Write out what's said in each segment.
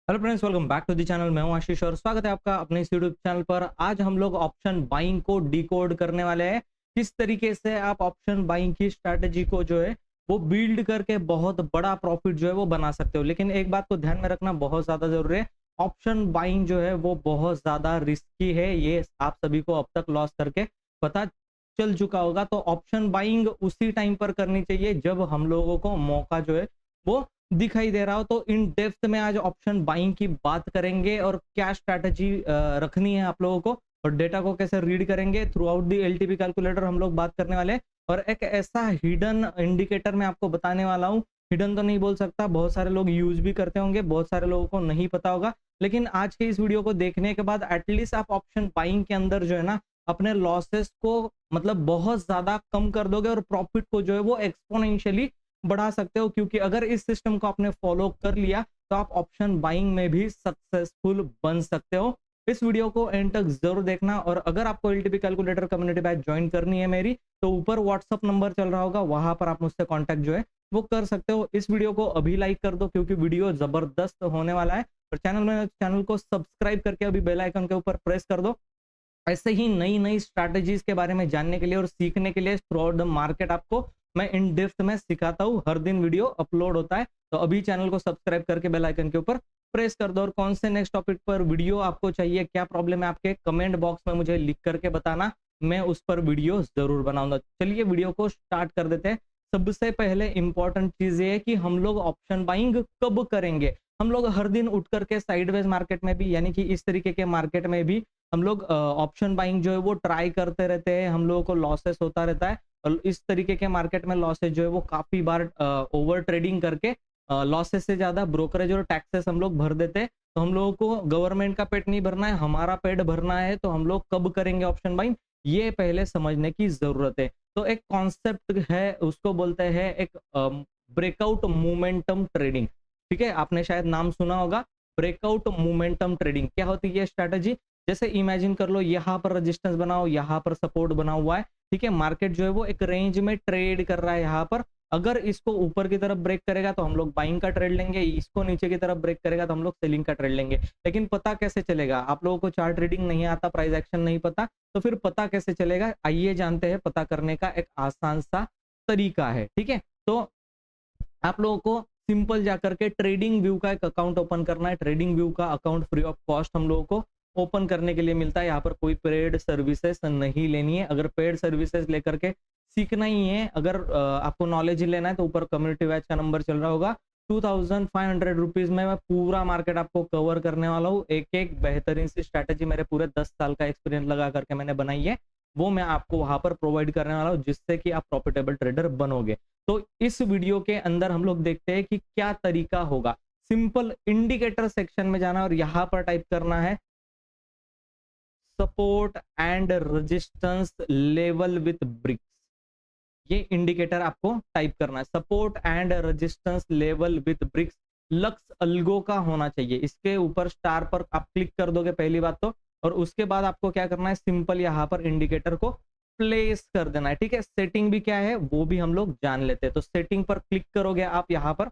Hello friends, welcome back to the channel. मैं हूं आशीष और स्वागत है आपका अपने इस यूट्यूब चैनल पर। आज हम लोग ऑप्शन बाइंग को डिकोड करने वाले हैं। किस तरीके से आप ऑप्शन बाइंग की स्ट्रैटेजी को जो है वो बिल्ड करके बहुत बड़ा प्रॉफिट जो है वो बना सकते हो। लेकिन एक बात को ध्यान में रखना बहुत ज्यादा जरूरी है। ऑप्शन बाइंग जो है वो बहुत ज्यादा रिस्की है। ये आप सभी को अब तक लॉस करके पता चल चुका होगा। तो ऑप्शन बाइंग उसी टाइम पर करनी चाहिए जब हम लोगों को मौका जो है वो दिखाई दे रहा हो। तो इन डेप्थ में आज ऑप्शन बाइंग की बात करेंगे और क्या स्ट्रैटेजी रखनी है आप लोगों को, और डेटा को कैसे रीड करेंगे through out the LTP calculator हम लोग बात करने वाले हैं। और एक ऐसा हिडन इंडिकेटर मैं आपको बताने वाला हूँ। हिडन तो नहीं बोल सकता, बहुत सारे लोग यूज भी करते होंगे, बहुत सारे लोगों को नहीं पता होगा। लेकिन आज के इस वीडियो को देखने के बाद एटलीस्ट आप ऑप्शन बाइंग के अंदर जो है ना अपने लॉसेस को मतलब बहुत ज्यादा कम कर दोगे और प्रॉफिट को जो है वो एक्सपोनेंशियली बढ़ा सकते हो। क्योंकि अगर इस सिस्टम को आपने फॉलो कर लिया तो आप ऑप्शन बाइंग में भी सक्सेसफुल बन सकते हो। इस वीडियो को एंड तक जरूर देखना। और अगर आपको LTP calculator community batch join करनी है मेरी, तो ऊपर व्हाट्सअप नंबर चल रहा होगा, वहां पर आप मुझसे कांटेक्ट जो है वो कर सकते हो। इस वीडियो को अभी लाइक कर दो क्योंकि वीडियो जबरदस्त होने वाला है। और चैनल को सब्सक्राइब करके अभी बेल आइकन के ऊपर प्रेस कर दो। ऐसे ही नई नई स्ट्रैटेजीज के बारे में जानने के लिए और सीखने के लिए थ्रू आउट द मार्केट आपको मैं इन डेप्थ में सिखाता हूँ। हर दिन वीडियो अपलोड होता है। तो अभी चैनल को सब्सक्राइब करके बेल आइकन के ऊपर प्रेस कर दो। और कौन से नेक्स्ट टॉपिक पर वीडियो आपको चाहिए, क्या प्रॉब्लम है आपके, कमेंट बॉक्स में मुझे लिख करके बताना, मैं उस पर वीडियो जरूर बनाऊंगा। चलिए वीडियो को स्टार्ट कर देते हैं। सबसे पहले इंपॉर्टेंट चीज ये है कि हम लोग ऑप्शन बाइंग कब करेंगे। हम लोग हर दिन उठ करके साइडवेज मार्केट में भी, यानी कि इस तरीके के मार्केट में भी हम लोग ऑप्शन बाइंग जो है वो ट्राई करते रहते हैं। हम लोगों को लॉसेस होता रहता है। और इस तरीके के मार्केट में लॉसेस जो है वो काफी बार ओवर ट्रेडिंग करके लॉसेस से ज्यादा ब्रोकरेज और टैक्सेस हम लोग भर देते हैं। तो हम लोगों को गवर्नमेंट का पेट नहीं भरना है, हमारा पेट भरना है। तो हम लोग कब करेंगे ऑप्शन बाइंग, ये पहले समझने की जरूरत है। तो एक कॉन्सेप्ट है, उसको बोलते हैं एक ब्रेकआउट मोमेंटम ट्रेडिंग। ठीक है, आपने शायद नाम सुना होगा ब्रेकआउट मोमेंटम ट्रेडिंग। क्या होती है ये स्ट्रैटेजी? जैसे इमेजिन कर लो, यहाँ पर रेजिस्टेंस बनाओ, यहाँ पर सपोर्ट बना हुआ है। ठीक है, मार्केट जो है वो एक रेंज में ट्रेड कर रहा है। यहाँ पर अगर इसको ऊपर की तरफ ब्रेक करेगा तो हम लोग बाइंग का ट्रेड लेंगे, इसको नीचे की तरफ ब्रेक करेगा तो हम लोग सेलिंग का ट्रेड लेंगे। लेकिन पता कैसे चलेगा? आप लोगों को चार्ट रीडिंग नहीं आता, प्राइस एक्शन नहीं पता, तो फिर पता कैसे चलेगा? आइए जानते हैं। पता करने का एक आसान सा तरीका है। ठीक है, तो आप लोगों को सिंपल जाकर के ट्रेडिंग व्यू का एक अकाउंट ओपन करना है। ट्रेडिंग व्यू का अकाउंट फ्री ऑफ कॉस्ट हम लोगों को ओपन करने के लिए मिलता है। यहाँ पर कोई पेड सर्विसेज नहीं लेनी है। अगर पेड सर्विसेज लेकर के सीखना ही है, अगर आपको नॉलेज ही लेना है, तो ऊपर कम्युनिटी बैच का नंबर चल रहा होगा। 2500 रुपीज में मैं पूरा मार्केट आपको कवर करने वाला हूँ। एक एक बेहतरीन सी स्ट्रैटेजी मेरे पूरे 10 साल का एक्सपीरियंस लगा करके मैंने बनाई है, वो मैं आपको वहां पर प्रोवाइड करने वाला हूँ, जिससे कि आप प्रॉफिटेबल ट्रेडर बनोगे। तो इस वीडियो के अंदर हम लोग देखते हैं कि क्या तरीका होगा। सिंपल इंडिकेटर सेक्शन में जाना और यहां पर टाइप करना है support and resistance level with bricks. ये इंडिकेटर आपको टाइप करना है, support and resistance level with bricks. LuxAlgo का होना चाहिए। इसके ऊपर स्टार पर आप क्लिक कर दोगे पहली बात तो। और उसके बाद आपको क्या करना है, सिंपल यहाँ पर इंडिकेटर को प्लेस कर देना है। ठीक है, सेटिंग भी क्या है वो भी हम लोग जान लेते हैं। तो सेटिंग पर क्लिक करोगे आप, यहाँ पर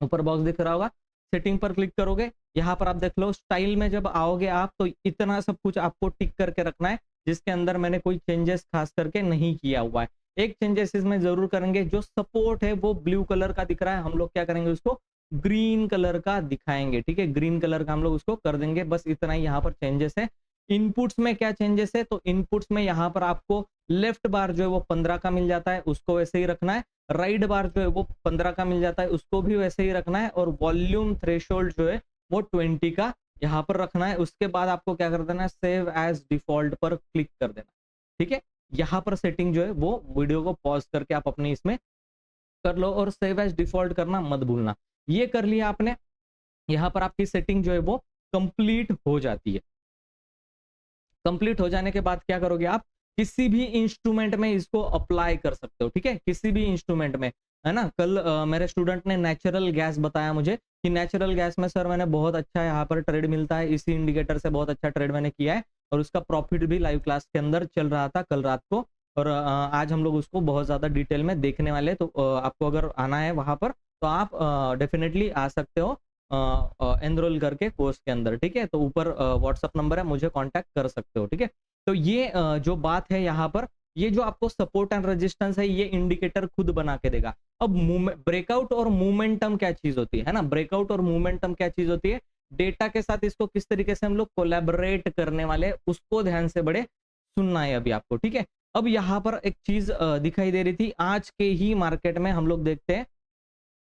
ऊपर बॉक्स दिख रहा होगा, सेटिंग पर क्लिक करोगे। यहाँ पर आप देख लो, स्टाइल में जब आओगे आप तो इतना सब कुछ आपको टिक करके रखना है, जिसके अंदर मैंने कोई चेंजेस खास करके नहीं किया हुआ है। एक चेंजेस इसमें जरूर करेंगे, जो सपोर्ट है वो ब्लू कलर का दिख रहा है, हम लोग क्या करेंगे उसको ग्रीन कलर का दिखाएंगे। ठीक है, ग्रीन कलर का हम लोग उसको कर देंगे। बस इतना ही यहाँ पर चेंजेस है। इनपुट्स में क्या चेंजेस है, तो इनपुट्स में यहाँ पर आपको लेफ्ट बार जो है वो 15 का मिल जाता है, उसको वैसे ही रखना है। राइट बार जो है वो 15 का मिल जाता है, उसको भी वैसे ही रखना है। और वॉल्यूम थ्रेशोल्ड जो है वो 20 का यहाँ पर रखना है। उसके बाद आपको क्या कर देना है, सेव एज डिफॉल्ट पर क्लिक कर देना। ठीक है, यहाँ पर सेटिंग जो है वो वीडियो को पॉज करके आप अपने इसमें कर लो और सेव एज डिफॉल्ट करना मत भूलना। ये कर लिया आपने, यहाँ पर आपकी सेटिंग जो है वो कंप्लीट हो जाती है। कंप्लीट हो जाने के बाद क्या करोगे आप, किसी भी इंस्ट्रूमेंट में इसको अप्लाई कर सकते हो। ठीक है, किसी भी इंस्ट्रूमेंट में, है ना। कल मेरे स्टूडेंट ने नेचुरल गैस बताया मुझे कि नेचुरल गैस में सर मैंने बहुत अच्छा यहाँ पर ट्रेड मिलता है, इसी इंडिकेटर से बहुत अच्छा ट्रेड मैंने किया है और उसका प्रॉफिट भी लाइव क्लास के अंदर चल रहा था कल रात को। और आज हम लोग उसको बहुत ज्यादा डिटेल में देखने वाले हैं। तो आपको अगर आना है वहां पर तो आप डेफिनेटली आ सकते हो। एनरोल करके कोर्स के अंदर, ठीक है। तो ऊपर व्हाट्सअप नंबर है, मुझे कांटेक्ट कर सकते हो, ठीक है। तो ये जो बात है यहाँ पर, ये जो आपको सपोर्ट एंड रेजिस्टेंस है, ये इंडिकेटर खुद बना के देगा। अब ब्रेकआउट और मोमेंटम क्या चीज होती है ना, ब्रेकआउट और मोमेंटम क्या चीज होती है, डेटा के साथ इसको किस तरीके से हम लोग कोलैबोरेट करने वाले, उसको ध्यान से बड़े सुनना है अभी आपको, ठीक है। अब यहाँ पर एक चीज दिखाई दे रही थी आज के ही मार्केट में, हम लोग देखते हैं,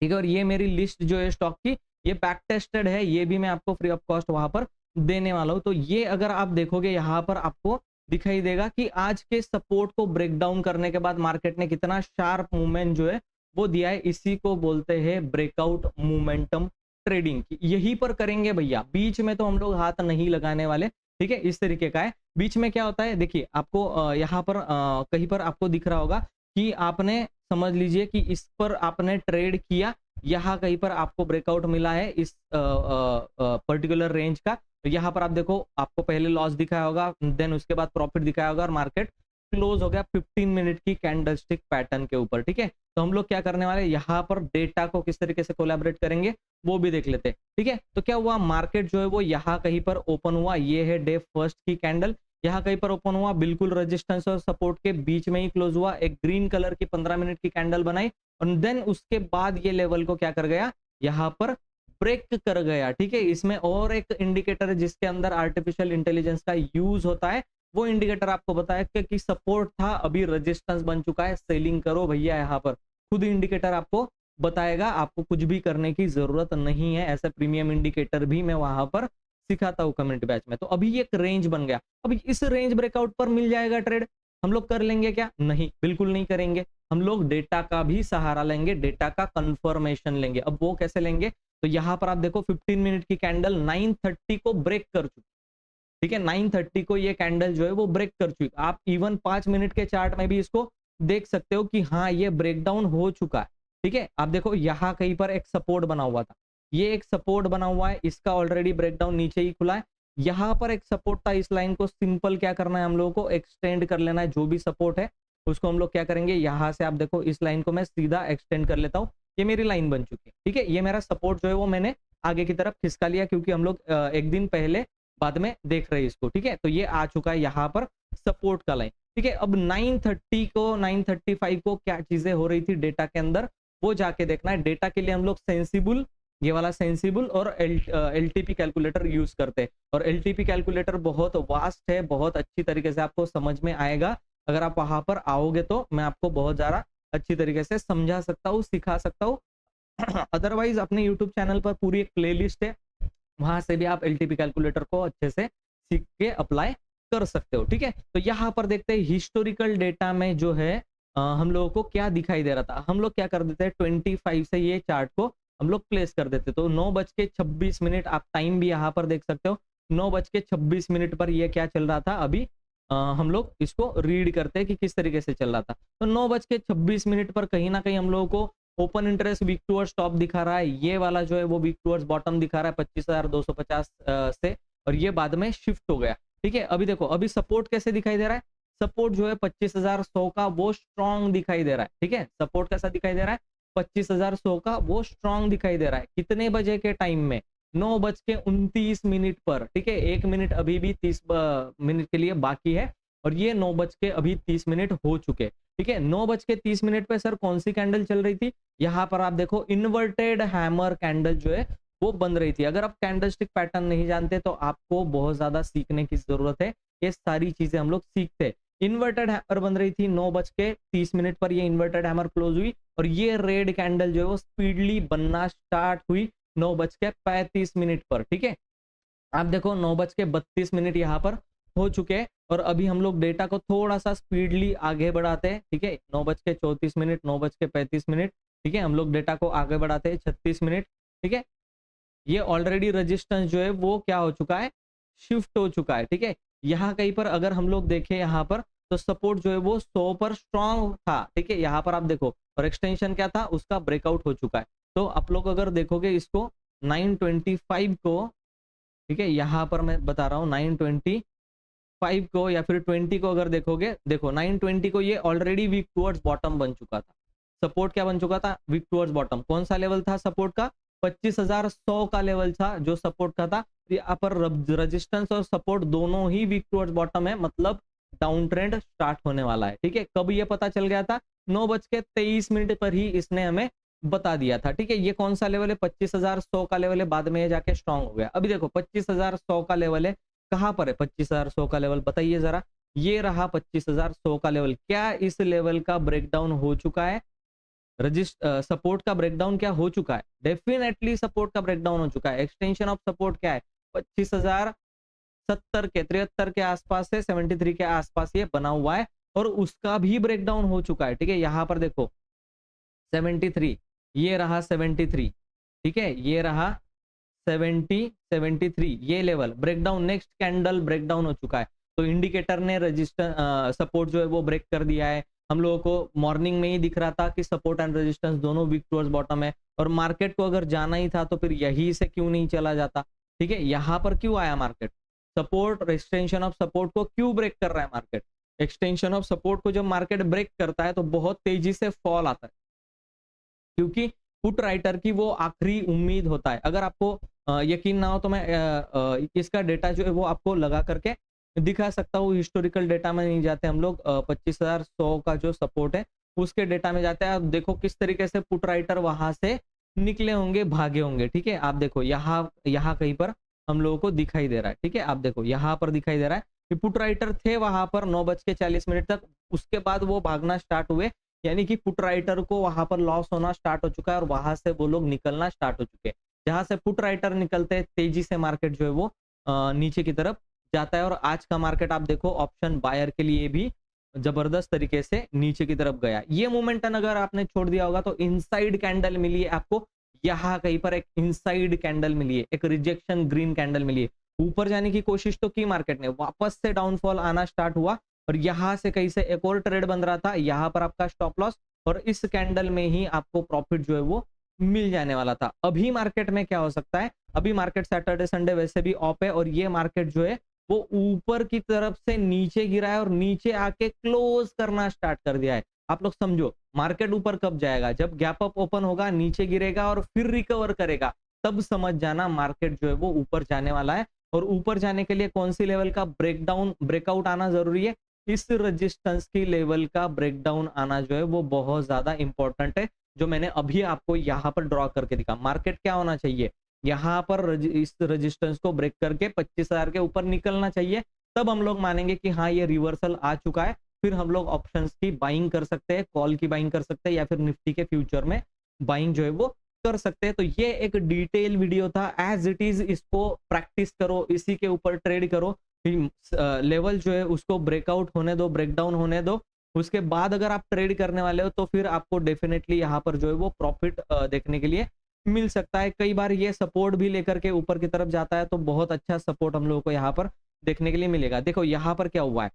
ठीक है। और ये मेरी लिस्ट जो है स्टॉक की, ये बैक टेस्टेड है, ये भी मैं आपको फ्री ऑफ कॉस्ट वहां पर देने वाला हूं। तो ये अगर आप देखोगे यहाँ पर आपको दिखाई देगा कि आज के सपोर्ट को ब्रेक डाउन करने के बाद मार्केट ने कितना शार्प मूवमेंट जो है वो दिया है। इसी को बोलते हैं ब्रेकआउट मोमेंटम ट्रेडिंग। यही पर करेंगे भैया, बीच में तो हम लोग हाथ नहीं लगाने वाले, ठीक है। इस तरीके का है। बीच में क्या होता है, देखिए आपको यहाँ पर कहीं पर आपको दिख रहा होगा कि आपने समझ लीजिए कि इस पर आपने ट्रेड किया, यहाँ कहीं पर आपको ब्रेकआउट मिला है इस पर्टिकुलर रेंज का। तो यहाँ पर आप देखो, आपको पहले लॉस दिखाया होगा, देन उसके बाद प्रॉफिट दिखाया होगा, और मार्केट क्लोज हो गया 15 मिनट की कैंडलस्टिक पैटर्न के ऊपर, ठीक है। तो हम लोग क्या करने वाले, यहाँ पर डेटा को किस तरीके से कोलैबोरेट करेंगे वो भी देख लेते हैं, ठीक है। तो क्या हुआ, मार्केट जो है वो यहाँ कहीं पर ओपन हुआ, ये है डे फर्स्ट की कैंडल, यहाँ कहीं पर ओपन हुआ, बिल्कुल रेजिस्टेंस और सपोर्ट के बीच में ही क्लोज हुआ, एक ग्रीन कलर की 15 मिनट की कैंडल बनाई, और देन उसके बाद ये लेवल को क्या कर गया, यहाँ पर ब्रेक कर गया, ठीक है। इसमें और एक इंडिकेटर है जिसके अंदर आर्टिफिशियल इंटेलिजेंस का यूज होता है, वो इंडिकेटर आपको बताया कि सपोर्ट था, अभी रेजिस्टेंस बन चुका है, सेलिंग करो भैया। यहाँ पर खुद इंडिकेटर आपको बताएगा, आपको कुछ भी करने की जरूरत नहीं है। ऐसा प्रीमियम इंडिकेटर भी मैं वहां पर सिखाता हूँ कम्युनिटी बैच में। तो अभी एक रेंज बन गया, अब इस रेंज ब्रेकआउट पर मिल जाएगा ट्रेड, हम लोग कर लेंगे क्या, नहीं, बिल्कुल नहीं करेंगे। हम लोग डेटा का भी सहारा लेंगे, डेटा का कंफर्मेशन लेंगे। अब वो कैसे लेंगे, तो यहाँ पर आप देखो 15 मिनट की कैंडल 9:30 को ब्रेक कर चुकी, ठीक है। 9:30 को ये कैंडल जो है वो ब्रेक कर चुकी। आप इवन 5 मिनट के चार्ट में भी इसको देख सकते हो कि हाँ ये ब्रेकडाउन हो चुका है, ठीक है। आप देखो यहाँ कहीं पर एक सपोर्ट बना हुआ था, ये एक सपोर्ट बना हुआ है, इसका ऑलरेडी ब्रेकडाउन नीचे ही खुला है। यहाँ पर एक सपोर्ट था, इस लाइन को सिंपल क्या करना है, हम लोगों को एक्सटेंड कर लेना है। जो भी सपोर्ट है उसको हम लोग क्या करेंगे, यहाँ से आप देखो इस लाइन को मैं सीधा एक्सटेंड कर लेता हूँ, ये मेरी लाइन बन चुकी है, ठीक है। ये मेरा सपोर्ट जो है वो मैंने आगे की तरफ खिसका लिया, क्योंकि हम लोग एक दिन पहले बाद में देख रहे हैं इसको, ठीक है। तो ये आ चुका है यहाँ पर सपोर्ट का लाइन, ठीक है। अब 9:30 को 9:35 को क्या चीजें हो रही थी डेटा के अंदर, वो जाके देखना है। डेटा के लिए हम लोग सेंसिबल, ये वाला सेंसिबल और एलटीपी कैलकुलेटर यूज करते हैं, और एलटीपी कैलकुलेटर बहुत वास्ट है, बहुत अच्छी तरीके से आपको समझ में आएगा। अगर आप वहां पर आओगे तो मैं आपको बहुत ज्यादा अच्छी तरीके से समझा सकता हूँ, सिखा सकता हूँ। अदरवाइज अपने यूट्यूब चैनल पर पूरी एक प्लेलिस्ट है, वहां से भी आप एलटीपी कैलकुलेटर को अच्छे से सीख के अप्लाई कर सकते हो, ठीक है। तो यहाँ पर देखते हैं हिस्टोरिकल डेटा में जो है हम लोगों को क्या दिखाई दे रहा था। हम लोग क्या कर देते हैं, 25 से ये चार्ट को हम लोग प्लेस कर देते। तो 9:26 आप टाइम भी यहाँ पर देख सकते हो, 9:26 पर ये क्या चल रहा था अभी। हम लोग इसको रीड करते हैं कि किस तरीके से चल रहा था। तो 9:26 पर कहीं ना कहीं हम लोगों को open interest week towards top दिखा रहा है, ये वाला जो है वो वीक टूवर्ड्स बॉटम दिखा रहा है 25,250 से, और ये बाद में शिफ्ट हो गया, ठीक है। अभी देखो, अभी सपोर्ट कैसे दिखाई दे रहा है, सपोर्ट जो है 25,100 का वो स्ट्रॉन्ग दिखाई दे रहा है, ठीक है। सपोर्ट कैसा दिखाई दे रहा है, 25,100 का वो स्ट्रॉन्ग दिखाई दे रहा है। कितने बजे के टाइम में, 9:29 पर, ठीक है। 1 मिनट अभी भी 30 मिनट के लिए बाकी है, और ये 9:30 हो चुके, ठीक है। 9:30 पे सर कौन सी कैंडल चल रही थी, यहाँ पर आप देखो इन्वर्टेड हैमर कैंडल जो है वो बन रही थी। अगर आप कैंडलस्टिक पैटर्न नहीं जानते तो आपको बहुत ज्यादा सीखने की जरूरत है, ये सारी चीजें हम लोग सीखते हैं। इन्वर्टेड हैमर बन रही थी, 9:30 पर ये इन्वर्टेड हैमर क्लोज हुई, और ये रेड कैंडल जो है वो स्पीडली बनना स्टार्ट हुई 9:35 पर, ठीक है। आप देखो 9:32 यहाँ पर हो चुके हैं, और अभी हम लोग डेटा को थोड़ा सा स्पीडली आगे बढ़ाते हैं, ठीक है। 9:34, 9:35, ठीक है। हम लोग डेटा को आगे बढ़ाते हैं 36 मिनट, ठीक है। ये ऑलरेडी रेजिस्टेंस जो है वो क्या हो चुका है, शिफ्ट हो चुका है, ठीक है। यहाँ कहीं पर अगर हम लोग देखें यहाँ पर, तो सपोर्ट जो है वो 100 पर स्ट्रॉन्ग था, ठीक है। यहाँ पर आप देखो, और एक्सटेंशन क्या था उसका, ब्रेकआउट हो चुका है। तो आप लोग अगर देखोगे इसको 9:25 को, ठीक है, यहाँ पर मैं बता रहा हूँ 9:25 को या फिर 20 को अगर देखोगे, देखो 9:20 को ये ऑलरेडी वीक टूवर्ड्स बॉटम बन चुका था। सपोर्ट क्या बन चुका था, वीक टूवर्ड्स बॉटम। कौन सा लेवल था सपोर्ट का, 25,100 का लेवल था जो सपोर्ट का था। यहाँ पर रेजिस्टेंस और सपोर्ट दोनों ही वीक टुवर्ड्स बॉटम है, मतलब डाउन ट्रेंड स्टार्ट होने वाला है। ठीक है, कब ये पता चल गया था? 9:23 पर ही इसने हमें बता दिया था। ठीक है, ये कौन सा लेवल है? 25,100 का लेवल है, बाद में ये जाके स्ट्रांग हो गया। अभी देखो 25,100 का लेवल है, कहां पर है 25,100 का लेवल? बताइए जरा। ये रहा 25,100 का लेवल। क्या इस लेवल का ब्रेकडाउन हो चुका है? सपोर्ट का ब्रेकडाउन क्या हो चुका है? डेफिनेटली सपोर्ट का ब्रेकडाउन हो चुका है। एक्सटेंशन ऑफ सपोर्ट क्या है? 25,070 के 73 के आसपास है, 73 के आसपास ये बना हुआ है और उसका भी ब्रेकडाउन हो चुका है। ठीक है, यहां पर देखो 73, ये रहा 73। ठीक है, ये रहा 73, ये level breakdown, next candle breakdown हो चुका है। तो इंडिकेटर ने रजिस्टर सपोर्ट जो है वो ब्रेक कर दिया है। हम लोगों को मॉर्निंग में ही दिख रहा था कि सपोर्ट एंड रेजिस्टेंस दोनों वीक टुवर्ड्स बॉटम है, और मार्केट को अगर जाना ही था तो फिर यही से क्यों नहीं चला जाता? ठीक है, यहां पर क्यों आया market? Support, extension of support को क्यों ब्रेक कर रहा है मार्केट? एक्सटेंशन ऑफ सपोर्ट को जब मार्केट ब्रेक करता है तो बहुत तेजी से फॉल आता है, क्योंकि पुट राइटर की वो आखिरी उम्मीद होता है। अगर आपको यकीन ना हो तो मैं इसका डेटा जो है वो आपको लगा करके दिखा सकता हूँ। हिस्टोरिकल डेटा में नहीं जाते हम लोग, 25,100 का जो सपोर्ट है उसके डेटा में जाते हैं। आप देखो किस तरीके से पुट राइटर वहां से निकले होंगे, भागे होंगे। ठीक है, आप देखो यहाँ यहाँ कहीं पर हम लोगों को दिखाई दे रहा है। ठीक है, आप देखो यहाँ पर दिखाई दे रहा है कि पुट राइटर थे वहां पर 9:40 तक, उसके बाद वो भागना स्टार्ट हुए, यानी कि पुट राइटर को वहां पर लॉस होना स्टार्ट हो चुका है और वहां से वो लोग निकलना स्टार्ट हो चुके हैं। जहां से पुट राइटर निकलते हैं तेजी से मार्केट जो है वो नीचे की तरफ जाता है। और आज का मार्केट आप देखो ऑप्शन बायर के लिए भी जबरदस्त तरीके से नीचे की तरफ गया। ये मोमेंटम अगर आपने छोड़ दिया होगा तो इनसाइड कैंडल मिली है आपको, यहाँ कहीं पर एक इनसाइड कैंडल मिली है, एक रिजेक्शन ग्रीन कैंडल मिली है। ऊपर जाने की कोशिश तो की मार्केट ने, वापस से डाउनफॉल आना स्टार्ट हुआ और यहां से कहीं से एक और ट्रेड बन रहा था, यहाँ पर आपका स्टॉप लॉस और इस कैंडल में ही आपको प्रॉफिट जो है वो मिल जाने वाला था। अभी मार्केट में क्या हो सकता है? अभी मार्केट सैटरडे संडे वैसे भी ऑफ है और ये मार्केट जो है वो ऊपर की तरफ से नीचे गिरा है और नीचे आके क्लोज करना स्टार्ट कर दिया है। आप लोग समझो, मार्केट ऊपर कब जाएगा? जब गैप अप ओपन होगा, नीचे गिरेगा और फिर रिकवर करेगा, तब समझ जाना मार्केट जो है वो ऊपर जाने वाला है। और ऊपर जाने के लिए कौन सी लेवल का ब्रेकडाउन ब्रेकआउट आना जरूरी है? इस रेजिस्टेंस की लेवल का ब्रेकडाउन आना जो है वो बहुत ज्यादा इंपॉर्टेंट है, जो मैंने अभी आपको यहाँ पर ड्रॉ करके दिखा। मार्केट क्या होना चाहिए? यहाँ पर इस रेजिस्टेंस को ब्रेक करके 25,000 के ऊपर निकलना चाहिए, तब हम लोग मानेंगे कि हाँ ये रिवर्सल आ चुका है। फिर हम लोग ऑप्शंस की बाइंग कर सकते हैं, कॉल की बाइंग कर सकते हैं, या फिर निफ्टी के फ्यूचर में बाइंग जो है वो कर सकते हैं। तो ये एक डिटेल वीडियो था, एज इट इज इसको प्रैक्टिस करो, इसी के ऊपर ट्रेड करो। लेवल जो है उसको ब्रेकआउट होने दो, ब्रेकडाउन होने दो, उसके बाद अगर आप ट्रेड करने वाले हो तो फिर आपको डेफिनेटली यहाँ पर जो है वो प्रॉफिट देखने के लिए मिल सकता है। कई बार ये सपोर्ट भी लेकर के ऊपर की तरफ जाता है तो बहुत अच्छा सपोर्ट हम लोगों को यहाँ पर देखने के लिए मिलेगा। देखो यहाँ पर क्या हुआ है,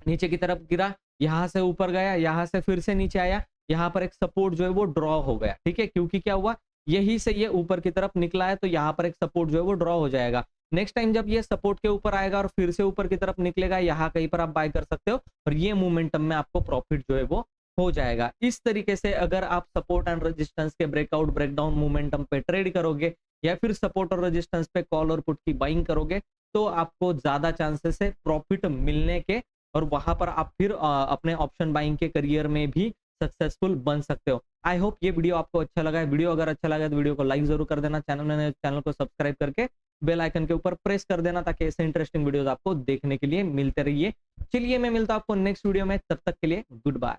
नीचे की तरफ गिरा, यहाँ से ऊपर गया, यहाँ से फिर से नीचे आया, यहाँ पर एक सपोर्ट जो है वो ड्रॉ हो गया। ठीक है, क्योंकि क्या हुआ, यही से ये ऊपर की तरफ निकला है तो यहाँ पर एक सपोर्ट जो है वो ड्रॉ हो जाएगा। नेक्स्ट टाइम जब ये सपोर्ट के ऊपर आएगा और फिर से ऊपर की तरफ निकलेगा, यहाँ कहीं पर आप बाय कर सकते हो और ये मोमेंटम में आपको प्रॉफिट जो है वो हो जाएगा। इस तरीके से अगर आप सपोर्ट एंड रेजिस्टेंस के ब्रेकआउट ब्रेकडाउन मोमेंटम पे ट्रेड करोगे या फिर सपोर्ट और रेजिस्टेंस पे कॉल और पुट की बाइंग करोगे तो आपको ज्यादा चांसेस है प्रॉफिट मिलने के, और वहां पर आप फिर अपने ऑप्शन बाइंग के करियर में भी सक्सेसफुल बन सकते हो। आई होप ये वीडियो आपको अच्छा लगा है। वीडियो अगर अच्छा लगा तो वीडियो को लाइक जरूर कर देना, चैनल को सब्सक्राइब करके बेल आइकन के ऊपर प्रेस कर देना, ताकि ऐसे इंटरेस्टिंग वीडियोस आपको देखने के लिए मिलते रहिए। चलिए मैं मिलता हूं आपको नेक्स्ट वीडियो में, तब तक के लिए गुड बाय।